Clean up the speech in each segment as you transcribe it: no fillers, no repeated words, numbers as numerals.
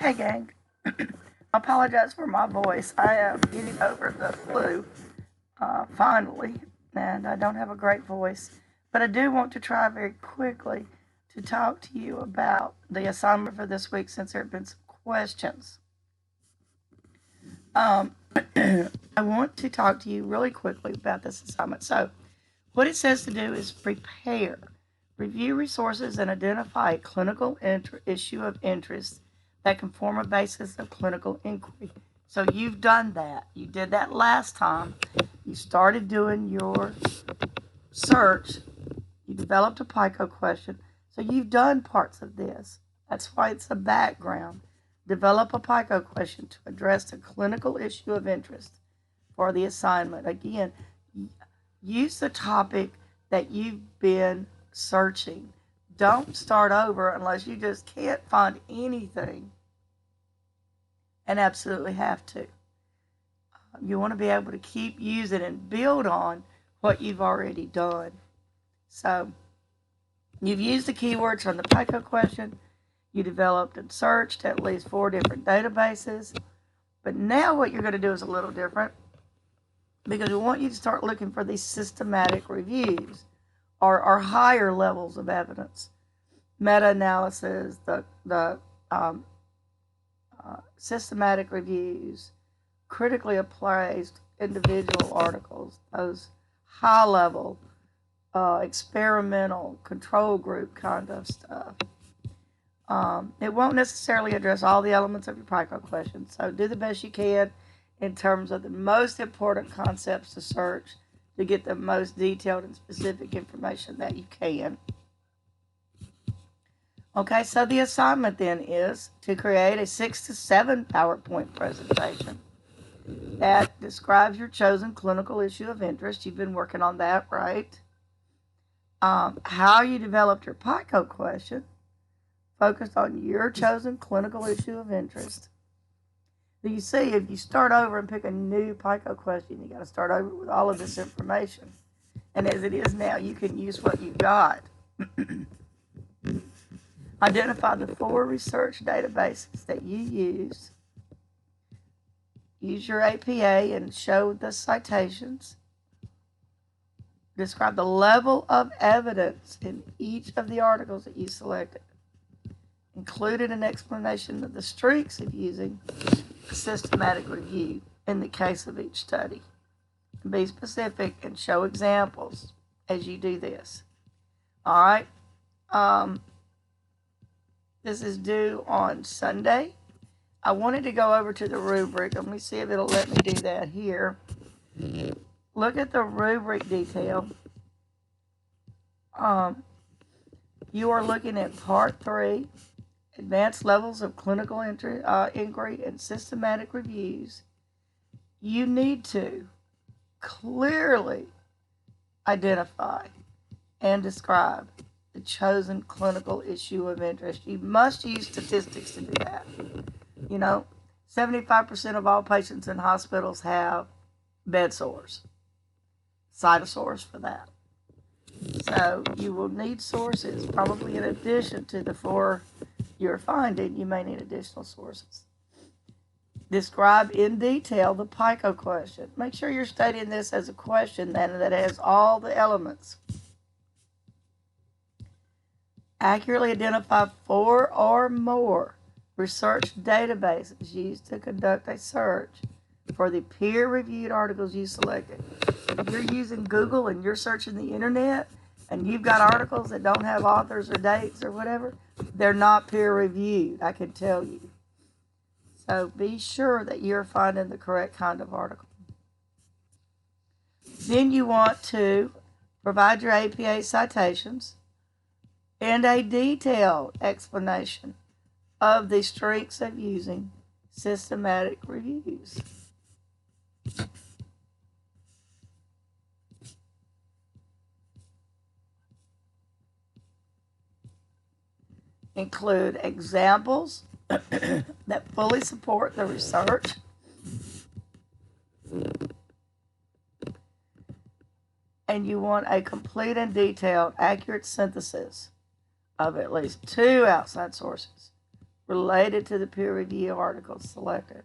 Hey, gang. I apologize for my voice. I am getting over the flu, finally, and I don't have a great voice. But I do want to try very quickly to talk to you about the assignment for this week since there have been some questions. Um, I want to talk to you really quickly about this assignment. So, what it says to do is prepare, review resources, and identify a clinical issue of interest that can form a basis of clinical inquiry. So you've done that. You did that last time. You started doing your search. You developed a PICO question. So you've done parts of this. That's why it's a background. Develop a PICO question to address the clinical issue of interest for the assignment. Again, use the topic that you've been searching. Don't start over unless you just can't find anything and absolutely have to. You want to be able to keep using and build on what you've already done. So you've used the keywords from the PICO question. You developed and searched at least 4 different databases. But now what you're going to do is a little different, because we want you to start looking for these systematic reviews or higher levels of evidence. Meta-analysis, the systematic reviews, critically appraised individual articles, those high-level, experimental, control group kind of stuff. It won't necessarily address all the elements of your PICO question, so do the best you can in terms of the most important concepts to search to get the most detailed and specific information that you can. Okay, so the assignment then is to create a 6 to 7 PowerPoint presentation that describes your chosen clinical issue of interest. You've been working on that, right? How you developed your PICO question, focused on your chosen clinical issue of interest. Do you see, if you start over and pick a new PICO question, you got to start over with all of this information. And as it is now, you can use what you got. Identify the 4 research databases that you use. Use your APA and show the citations. Describe the level of evidence in each of the articles that you selected. Included an explanation of the strengths of using a systematic review in the case of each study. Be specific and show examples as you do this. All right. This is due on Sunday. I wanted to go over to the rubric. Let me see if it'll let me do that here. Look at the rubric detail. You are looking at part 3, advanced levels of clinical inquiry and systematic reviews. You need to clearly identify and describe the chosen clinical issue of interest. You must use statistics to do that. 75% of all patients in hospitals have bed sores. Cite a source for that. So you will need sources, probably in addition to the 4 you're finding. You may need additional sources. Describe in detail the PICO question. Make sure you're studying this as a question then that has all the elements. Accurately identify 4 or more research databases used to conduct a search for the peer-reviewed articles you selected. If you're using Google and you're searching the internet and you've got articles that don't have authors or dates or whatever, they're not peer-reviewed, I can tell you. So be sure that you're finding the correct kind of article. Then you want to provide your APA citations and a detailed explanation of the strengths of using systematic reviews. Include examples that fully support the research. And you want a complete and detailed, accurate synthesis of at least 2 outside sources related to the peer review articles selected.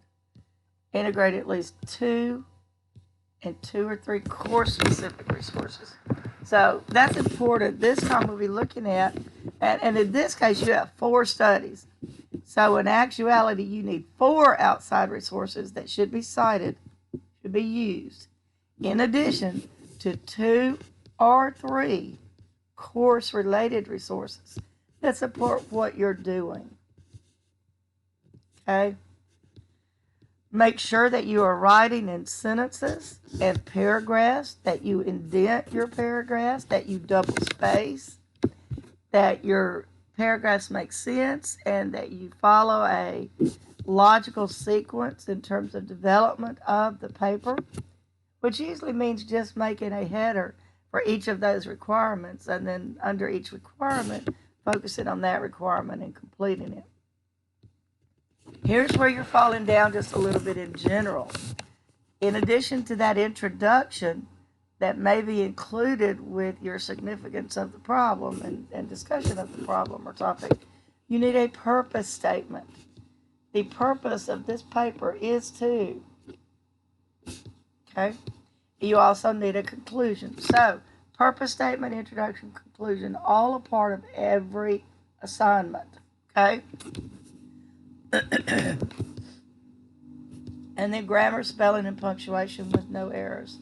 Integrate at least 2 or 3 course-specific resources. So that's important. This time we'll be looking at, and in this case you have 4 studies. So in actuality you need 4 outside resources that should be cited, should be used, in addition to 2 or 3 course-related resources that support what you're doing. Okay? Make sure that you are writing in sentences and paragraphs, that you indent your paragraphs, that you double space, that your paragraphs make sense, and that you follow a logical sequence in terms of development of the paper, which usually means just making a header for each of those requirements, and then under each requirement, focusing on that requirement and completing it. Here's where you're falling down just a little bit in general. In addition to that introduction that may be included with your significance of the problem and discussion of the problem or topic, you need a purpose statement. The purpose of this paper is to, okay? You also need a conclusion. So, purpose statement, introduction, conclusion, all a part of every assignment, okay? And then grammar, spelling, and punctuation with no errors.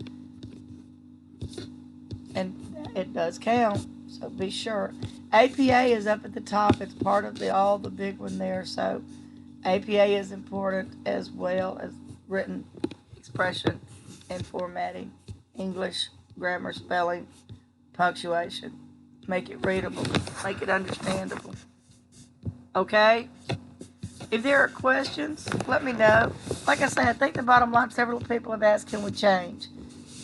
And it does count, so be sure. APA is up at the top. It's part of all the big one there. So APA is important, as well as written expression and formatting, English, grammar, spelling, punctuation. Make it readable. Make it understandable. Okay? If there are questions, let me know. Like I said, I think the bottom line, several people have asked, can we change?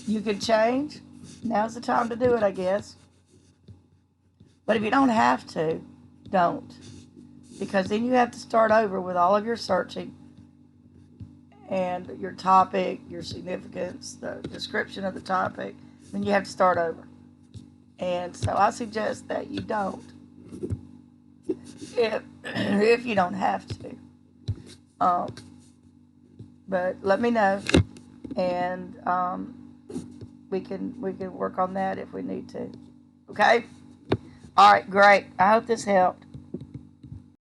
You can change. Now's the time to do it, I guess. But if you don't have to, don't. Because then you have to start over with all of your searching and your topic, your significance, the description of the topic. Then you have to start over. And so I suggest that you don't. If you don't have to. But let me know, and we can work on that if we need to. Okay? All right, great. I hope this helped.